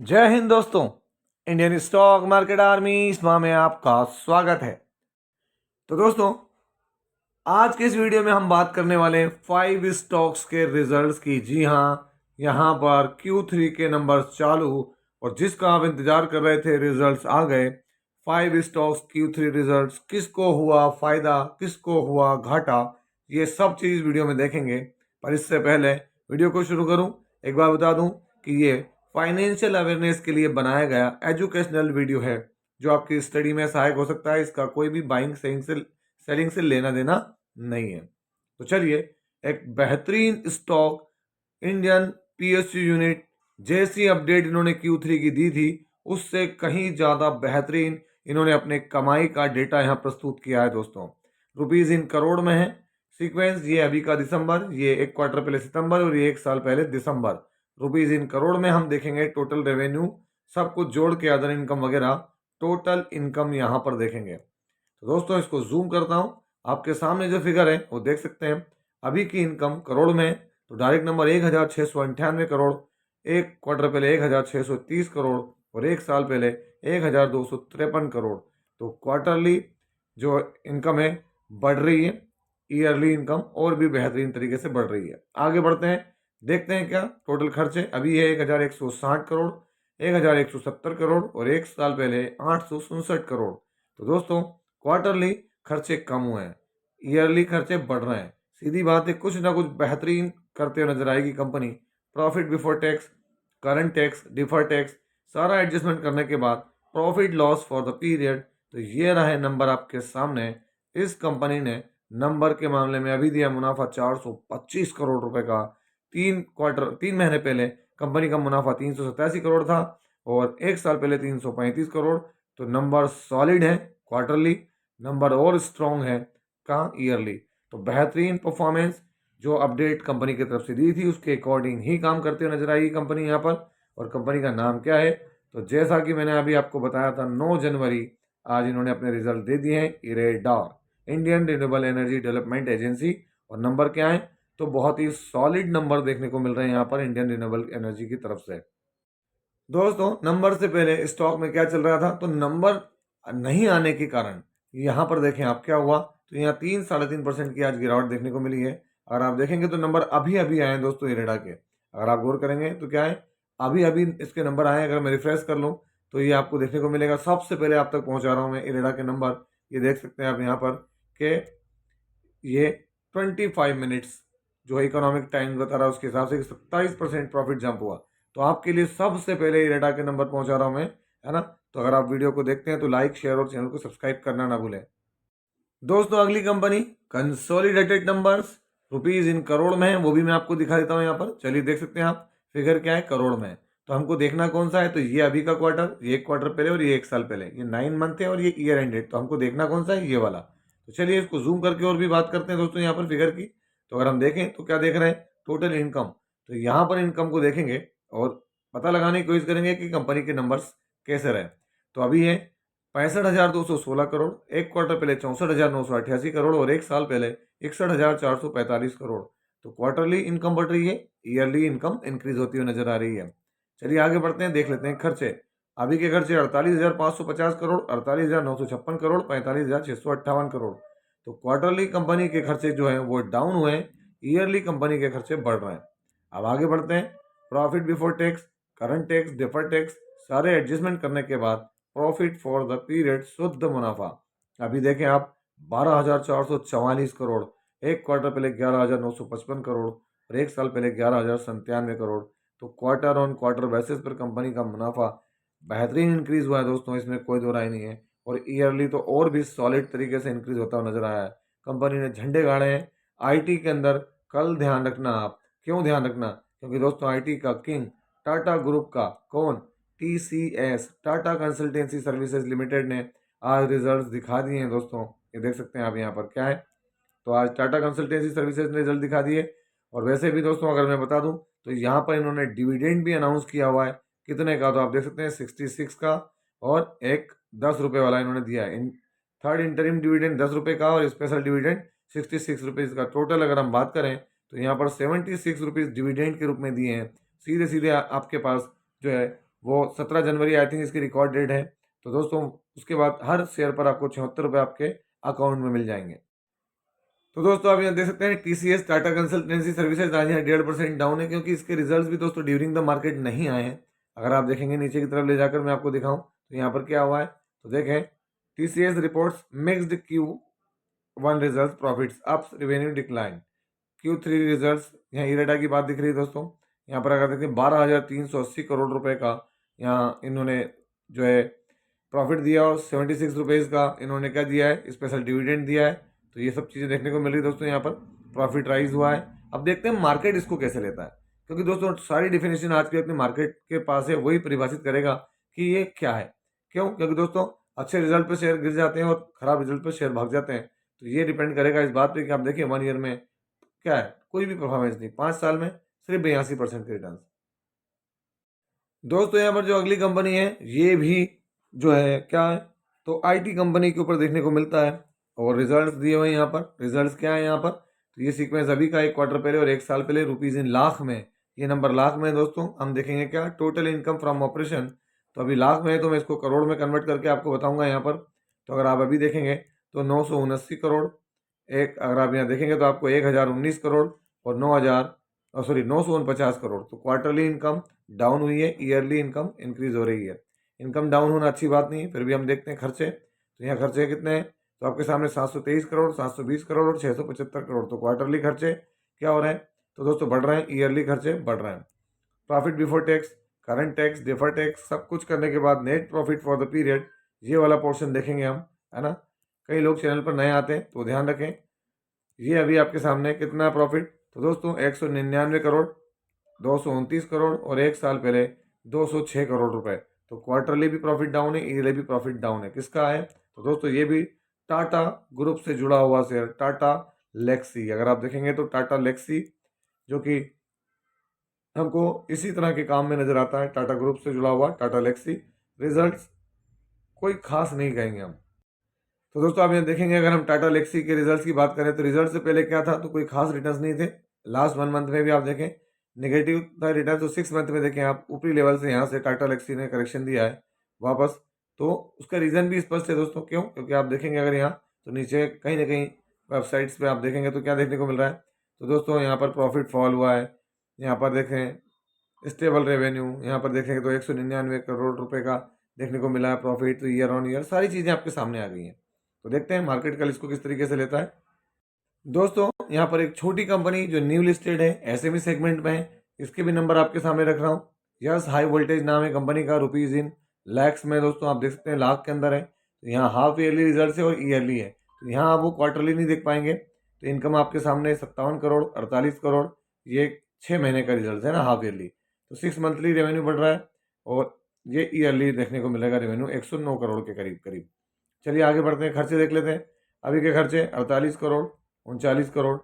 जय हिंद दोस्तों। Indian stock market army इसमा में आपका स्वागत है। तो दोस्तों, आज के इस वीडियो में हम बात करने वाले हैं 5 स्टॉक्स के रिजल्ट्स की। जी हाँ, यहाँ पर Q3 के नंबर्स चालू और जिसका आप इंतजार कर रहे थे रिजल्ट्स आ गए। 5 स्टॉक्स Q3 रिजल्ट्स, किसको हुआ फायदा, किसको हुआ घाटा, ये सब चीज़ वीडियो में देखेंगे। पर इससे पहले वीडियो को शुरू करूं, एक बार बता दूं कि ये फाइनेंशियल अवेयरनेस के लिए बनाया गया एजुकेशनल वीडियो है जो आपकी स्टडी में सहायक हो सकता है। इसका कोई भी बाइंग सेलिंग से लेना देना नहीं है। तो चलिए, एक बेहतरीन स्टॉक इंडियन PSU यूनिट जैसी अपडेट इन्होंने Q3 की दी थी, उससे कहीं ज़्यादा बेहतरीन इन्होंने अपने कमाई का डेटा यहाँ प्रस्तुत किया है दोस्तों। रुपीज़ इन करोड़ में है सीक्वेंस। ये अभी का दिसंबर, ये एक क्वार्टर पहले सितंबर और ये एक साल पहले दिसंबर। रुपीज़ इन करोड़ में हम देखेंगे टोटल रेवेन्यू, सब कुछ जोड़ के अदर इनकम वगैरह, टोटल इनकम यहाँ पर देखेंगे। तो दोस्तों, इसको जूम करता हूँ, आपके सामने जो फिगर है वो देख सकते हैं। अभी की इनकम करोड़ में है तो डायरेक्ट नंबर 1698 करोड़, एक क्वार्टर पहले 1630 करोड़ और एक साल पहले 1253 करोड़। तो क्वार्टरली जो इनकम है बढ़ रही है, ईयरली इनकम और भी बेहतरीन तरीके से बढ़ रही है। आगे बढ़ते हैं, देखते हैं क्या टोटल खर्चे। अभी है 1160 करोड़, 1170 करोड़ और एक साल पहले 867 करोड़। तो दोस्तों, क्वार्टरली खर्चे कम हुए हैं, ईयरली खर्चे बढ़ रहे हैं। सीधी बात है, कुछ ना कुछ बेहतरीन करते हुए नजर आएगी company. Profit before tax, current tax, defer tax, सारा एडजस्टमेंट करने के बाद profit loss for the period, तो ये रहे नंबर आपके सामने। इस कंपनी ने नंबर के मामले में अभी दिया मुनाफा 425 करोड़ रुपए का। 3 महीने पहले कंपनी का मुनाफा 387 करोड़ था और एक साल पहले 335 करोड़। तो नंबर सॉलिड है क्वार्टरली, नंबर और स्ट्रॉन्ग है कहाँ, ईयरली। तो बेहतरीन परफॉर्मेंस जो अपडेट कंपनी की तरफ से दी थी उसके अकॉर्डिंग ही काम करते हुए नजर आएगी कंपनी यहाँ पर। और कंपनी का नाम क्या है, तो जैसा कि मैंने अभी आपको बताया था, 9 जनवरी आज इन्होंने अपने रिजल्ट दे दिए हैं। IREDA, Indian renewable energy development agency. और नंबर क्या है, तो बहुत ही सॉलिड नंबर देखने को मिल रहे हैं यहाँ पर इंडियन रिन्यूएबल एनर्जी की तरफ से। दोस्तों, नंबर से पहले स्टॉक में क्या चल रहा था, तो नंबर नहीं आने के कारण यहाँ पर देखें आप क्या हुआ, तो यहाँ 3-3.5% की आज गिरावट देखने को मिली है। अगर आप देखेंगे तो नंबर अभी अभी आए हैं दोस्तों इरेडा के। अगर आप गौर करेंगे तो क्या है, अभी अभी इसके नंबर आए हैं। अगर मैं रिफ्रेश कर लूँ तो ये आपको देखने को मिलेगा। सबसे पहले आप तक पहुँचा रहा हूँ मैं इरेडा के नंबर। ये देख सकते हैं आप यहाँ पर कि ये 25 मिनट्स जो इकोनॉमिक टाइम बता रहा है उसके हिसाब से 27% प्रॉफिट जंप हुआ। तो आपके लिए सबसे पहले इरेडा के नंबर पहुंचा रहा हूं मैं, है ना। तो अगर आप वीडियो को देखते हैं तो लाइक, शेयर और चैनल को सब्सक्राइब करना ना भूलें। दोस्तों, अगली company consolidated numbers rupees in crore में है, वो भी मैं आपको दिखा देता हूँ यहाँ पर। चलिए देख सकते हैं आप, फिगर क्या है, करोड़ में है। तो हमको देखना कौन सा है, तो ये अभी का क्वार्टर, ये एक क्वार्टर पहले और ये एक साल पहले, ये 9 मंथ है और ये ईयर एंडेड। तो हमको देखना कौन सा है, ये वाला। तो चलिए इसको जूम करके और भी बात करते हैं दोस्तों यहाँ पर फिगर की। तो अगर हम देखें तो क्या देख रहे हैं, टोटल इनकम। तो यहाँ पर इनकम को देखेंगे और पता लगाने की कोशिश करेंगे कि कंपनी के नंबर्स कैसे रहे। तो अभी है 65,216 करोड़, एक क्वार्टर पहले 64,988 करोड़ और एक साल पहले 61,445 करोड़। तो क्वार्टरली इनकम बढ़ रही है, ईयरली इनकम इंक्रीज होती हुई नजर आ रही है। चलिए आगे बढ़ते हैं, देख लेते हैं खर्चे। अभी के खर्चे 48,550 करोड़, 48,956 करोड़, 45,658 करोड़। तो क्वार्टरली कंपनी के खर्चे जो हैं वो डाउन हुए हैं, ईयरली कंपनी के खर्चे बढ़ रहे हैं। अब आगे बढ़ते हैं, profit before tax, current tax, deferred tax, सारे एडजस्टमेंट करने के बाद प्रॉफिट फॉर द पीरियड, शुद्ध मुनाफा। अभी देखें आप, 12,444 करोड़, एक क्वार्टर पहले 11,955 करोड़ और एक साल पहले 11,097 करोड़। तो क्वार्टर ऑन क्वार्टर बेसिस पर कंपनी का मुनाफा बेहतरीन इंक्रीज हुआ है दोस्तों, इसमें कोई दो राय नहीं है। और ईयरली तो और भी सॉलिड तरीके से इंक्रीज होता हुआ नजर आया है। कंपनी ने झंडे गाड़े हैं आईटी के अंदर। कल ध्यान रखना आप, क्यों ध्यान रखना, क्योंकि दोस्तों आईटी का किंग टाटा ग्रुप का कौन, TCS, Tata consultancy services limited ने आज रिजल्ट्स दिखा दिए हैं दोस्तों। ये देख सकते हैं आप यहाँ पर क्या है, तो आज टाटा कंसल्टेंसी सर्विसेज ने रिजल्ट दिखा दिए। और वैसे भी दोस्तों अगर मैं बता दूं तो यहाँ पर इन्होंने डिविडेंड भी अनाउंस किया हुआ है। कितने का, तो आप देख सकते हैं 66 का और एक 10 रुपये वाला इन्होंने दिया है। इन थर्ड इंटरिम डिविडेंड 10 रुपये का और स्पेशल डिविडेंड 66 रुपीज़ का। टोटल अगर हम बात करें तो यहाँ पर 76 रुपीज़ डिविडेंड के रूप में दिए हैं। सीधे सीधे आपके पास जो है वो 17 जनवरी आई थिंक इसकी रिकॉर्ड डेट है। तो दोस्तों उसके बाद हर शेयर पर आपको 76 रुपये आपके अकाउंट में मिल जाएंगे। तो दोस्तों आप यहाँ देख सकते हैं TCS टाटा कंसल्टेंसी सर्विसेज आज यहाँ 1.5% डाउन है, क्योंकि इसके रिजल्ट्स भी दोस्तों ड्यूरिंग द मार्केट नहीं आए हैं। अगर आप देखेंगे नीचे की तरफ ले जाकर मैं आपको दिखाऊं तो यहाँ पर क्या हुआ है, तो देखें TCS reports mixed Q1 result, profits ups, revenue decline. Q3 results, यहाँ इरेडा की बात दिख रही है दोस्तों। यहाँ पर अगर देखते हैं 12,380 करोड़ रुपए का यहाँ इन्होंने जो है प्रॉफिट दिया, और 76 रुपीज़ का इन्होंने क्या दिया है, स्पेशल डिविडेंड दिया है। तो ये सब चीज़ें देखने को मिल रही है दोस्तों। यहाँ पर प्रॉफिट राइज हुआ है। अब देखते हैं मार्केट इसको कैसे लेता है, क्योंकि दोस्तों सारी डिफिनेशन आज की अपनी मार्केट के पास है, वही परिभाषित करेगा कि ये क्या है। क्यों? क्योंकि दोस्तों अच्छे रिजल्ट पर शेयर गिर जाते हैं और खराब रिजल्ट पर शेयर भाग जाते हैं। तो ये डिपेंड करेगा इस बात पे कि आप देखिए 1 ईयर में क्या है, कोई भी परफॉर्मेंस नहीं, 5 साल में सिर्फ 82% के रिटर्न। दोस्तों यहाँ पर जो अगली कंपनी है ये भी जो है क्या है, तो IT कंपनी के ऊपर देखने को मिलता है, और रिजल्ट्स दिए हुए हैं यहाँ पर। रिजल्ट्स क्या है यहाँ पर, तो ये सीक्वेंस अभी का 1 क्वार्टर पहले और 1 साल पहले, रुपीज़ इन लाख में, ये नंबर लाख में है दोस्तों। हम देखेंगे क्या टोटल इनकम फ्रॉम ऑपरेशन, तो अभी लाख में है, तो मैं इसको करोड़ में कन्वर्ट करके आपको बताऊंगा यहाँ पर। तो अगर आप अभी देखेंगे तो 979 करोड़, एक अगर आप यहाँ देखेंगे तो आपको 1019 करोड़ और 949 करोड़। तो क्वार्टरली इनकम डाउन हुई है, ईयरली इनकम इंक्रीज हो रही है। इनकम डाउन होना अच्छी बात नहीं है, फिर भी हम देखते हैं खर्चे। तो यहाँ खर्चे कितने हैं, तो आपके सामने 723 करोड़, 720 करोड़ और 675 करोड़। तो क्वार्टरली खर्चे क्या हो रहे हैं, तो दोस्तों बढ़ रहे हैं, ईयरली खर्चे बढ़ रहे हैं। Profit before tax, current tax, defer tax सब कुछ करने के बाद net profit for the period, ये वाला पोर्शन देखेंगे हम, है ना। कई लोग चैनल पर नए आते हैं तो ध्यान रखें। ये अभी आपके सामने कितना प्रॉफिट, तो दोस्तों 199 करोड़, 229 करोड़ और 1 साल पहले 206 करोड़ रुपए। तो क्वार्टरली भी प्रॉफिट डाउन है, ईयरली भी प्रॉफिट डाउन है। किसका है, तो दोस्तों ये भी टाटा ग्रुप से जुड़ा हुआ शेयर, टाटा लेक्सी। अगर आप देखेंगे तो टाटा लेक्सी जो कि हमको इसी तरह के काम में नजर आता है, टाटा ग्रुप से जुड़ा हुआ टाटा लेक्सी। रिजल्ट्स कोई खास नहीं कहेंगे हम। तो दोस्तों आप यहाँ देखेंगे, अगर हम टाटा लेक्सी के रिजल्ट्स की बात करें तो रिजल्ट से पहले क्या था, तो कोई खास रिटर्न्स नहीं थे। लास्ट 1 मंथ में भी आप देखें नेगेटिव था रिटर्न। तो 6 मंथ में देखें आप ऊपरी लेवल से यहाँ से टाटा लेक्सी ने करेक्शन दिया है वापस। तो उसका रीज़न भी स्पष्ट है दोस्तों, क्यों, क्योंकि आप देखेंगे अगर यहाँ तो नीचे कहीं ना कहीं वेबसाइट्स पे आप देखेंगे तो क्या देखने को मिल रहा है, तो दोस्तों यहाँ पर प्रॉफिट फॉल हुआ है। यहाँ पर देखें स्टेबल रेवेन्यू, यहाँ पर देखेंगे तो 199 करोड़ रुपए का देखने को मिला है प्रॉफिट। तो ईयर ऑन ईयर सारी चीज़ें आपके सामने आ गई हैं। तो देखते हैं मार्केट कल इसको किस तरीके से लेता है। दोस्तों यहाँ पर एक छोटी कंपनी जो न्यू लिस्टेड है, SME सेगमेंट में है, इसके भी नंबर आपके सामने रख रहा हूँ। यस हाई वोल्टेज नाम है कंपनी का, रुपीज़ इन लैक्स में दोस्तों आप देख सकते हैं, लाख के अंदर है। तो यहाँ हाफ ईयरली रिजल्ट है और ईयरली है। तो यहाँ आप वो क्वार्टरली नहीं देख पाएंगे। तो इनकम आपके सामने 57 करोड़, 48 करोड़, ये 6 महीने का रिजल्ट है ना, हाफ ईयरली। तो 6 मंथली रेवेन्यू बढ़ रहा है, और ये ईयरली देखने को मिलेगा रेवेन्यू 109 करोड़ के करीब करीब। चलिए आगे बढ़ते हैं, खर्चे देख लेते हैं। अभी के खर्चे 48 crore, 39 crore.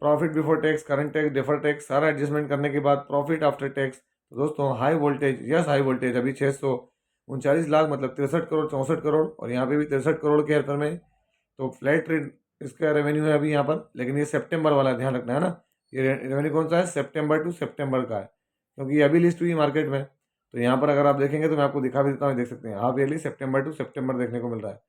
Profit before tax, current tax, defer tax सारा एडजस्टमेंट करने के बाद प्रॉफिट आफ्टर टैक्स। तो दोस्तों high voltage, yes high voltage अभी 639 लाख, मतलब 63 करोड़, 64 करोड़, और यहाँ पे भी 63 करोड़ के अंतर में। तो फ्लैट रेट इसका रेवेन्यू है अभी यहाँ पर, लेकिन ये सितंबर वाला ध्यान रखना है ना। ये रेवेन्यू कौन सा है, सितंबर टू सितंबर का है, क्योंकि ये अभी लिस्ट हुई मार्केट में। तो यहाँ पर अगर आप देखेंगे तो मैं आपको दिखा भी देता हूँ, देख सकते हैं हाफ ईयरली सितंबर टू सितंबर देखने को मिल रहा है,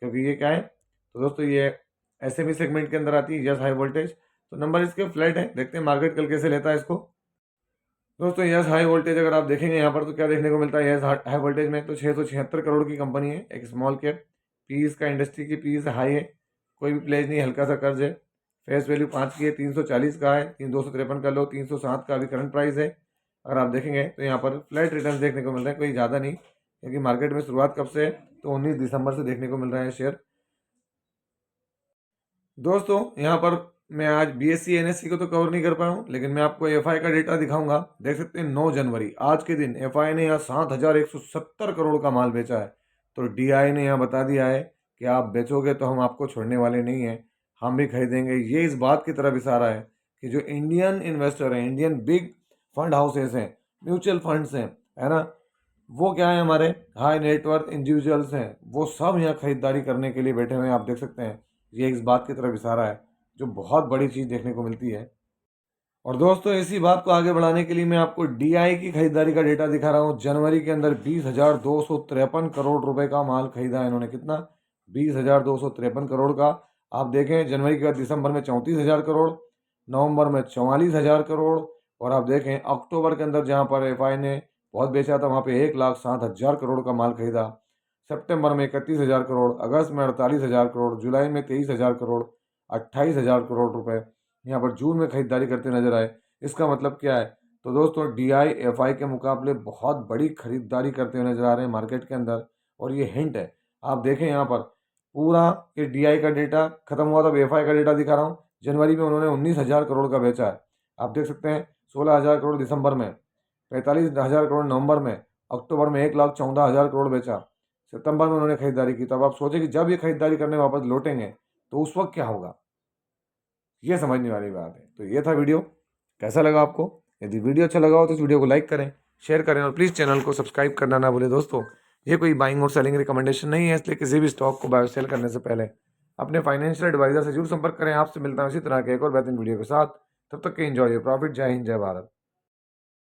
क्योंकि ये क्या है, तो दोस्तों ये SME सेगमेंट के अंदर आती है, यस हाई वोल्टेज। तो नंबर इसके फ्लैट है, देखते हैं मार्केट कल कैसे लेता है इसको। दोस्तों यस हाई वोल्टेज अगर आप देखेंगे यहाँ पर तो क्या देखने को मिलता है, यस हाई वोल्टेज में तो 676 करोड़ की कंपनी है, एक स्मॉल कैप। पीस का इंडस्ट्री की पीस हाई है, कोई भी प्लेज नहीं, हल्का सा कर्ज है। फेस वैल्यू 5 की है, 340 का है, 253 का लो, 307 का अभी करंट प्राइस है। अगर आप देखेंगे तो यहाँ पर फ्लैट रिटर्न देखने को मिल रहे हैं, कोई ज़्यादा नहीं, क्योंकि मार्केट में शुरुआत कब से है, तो 19 दिसंबर से देखने को मिल रहा है शेयर। दोस्तों यहाँ पर मैं आज BSE NSE को तो कवर नहीं कर पाया हूँ, लेकिन मैं आपको FI का डेटा दिखाऊंगा। देख सकते हैं 9 जनवरी आज के दिन FI ने यहाँ 7,170 करोड़ का माल बेचा है। तो DI ने यहाँ बता दिया है कि आप बेचोगे तो हम आपको छोड़ने वाले नहीं हैं, हम भी खरीदेंगे। ये इस बात की तरफ इशारा है कि जो इंडियन इन्वेस्टर हैं, इंडियन बिग फंड हाउसेस हैं, म्यूचुअल फंड्स हैं, है ना, वो क्या है, हमारे हाई नेटवर्थ इंडिविजुअल्स हैं, वो सब यहाँ खरीदारी करने के लिए बैठे हुए हैं। आप देख सकते हैं ये इस बात की तरफ इशारा है, जो बहुत बड़ी चीज़ देखने को मिलती है। और दोस्तों इसी बात को आगे बढ़ाने के लिए मैं आपको डीआई की खरीदारी का डेटा दिखा रहा हूँ। जनवरी के अंदर 20,253 करोड़ रुपए का माल खरीदा है इन्होंने। कितना? 20,253 करोड़ का। आप देखें जनवरी के बाद दिसंबर में 34,000 करोड़, नवंबर में 44,000 करोड़, और आप देखें अक्टूबर के अंदर जहाँ पर एफआई ने बहुत बेचा था वहाँ पे 1,07,000 करोड़ का माल खरीदा। सितंबर में 31,000 करोड़, अगस्त में 48,000 करोड़, जुलाई में 23,000 करोड़, 28,000 करोड़ रुपए यहाँ पर जून में खरीदारी करते नजर आए। इसका मतलब क्या है? तो दोस्तों डीआई एफआई के मुकाबले बहुत बड़ी खरीदारी करते हुए नजर आ रहे हैं मार्केट के अंदर, और ये हिंट है। आप देखें यहाँ पर पूरा ये डीआई का डेटा खत्म हुआ था, एफआई का डेटा दिखा रहा हूँ। जनवरी में उन्होंने 19,000 करोड़ का बेचा है। आप देख सकते हैं 16,000 करोड़ दिसंबर में, 45,000 करोड़ नवंबर में, अक्टूबर में 1,14,000 करोड़ बेचा, सितंबर में उन्होंने खरीदारी की। तब आप सोचें कि जब ये खरीदारी करने वापस लौटेंगे तो उस वक्त क्या होगा, ये समझने वाली बात है। तो ये था वीडियो। कैसा लगा आपको? यदि वीडियो अच्छा लगा हो तो इस वीडियो को लाइक करें, शेयर करें, और प्लीज़ चैनल को सब्सक्राइब करना ना भूलें। दोस्तों ये कोई बाइंग और सेलिंग रिकमेंडेशन नहीं है, इसलिए किसी भी स्टॉक को बाय और सेल करने से पहले अपने फाइनेंशियल एडवाइजर से जरूर संपर्क करें। आपसे मिलता हूं इसी तरह के एक और बेहतरीन वीडियो के साथ। तब तक के एंजॉय योर प्रॉफिट। जय हिंद, जय भारत।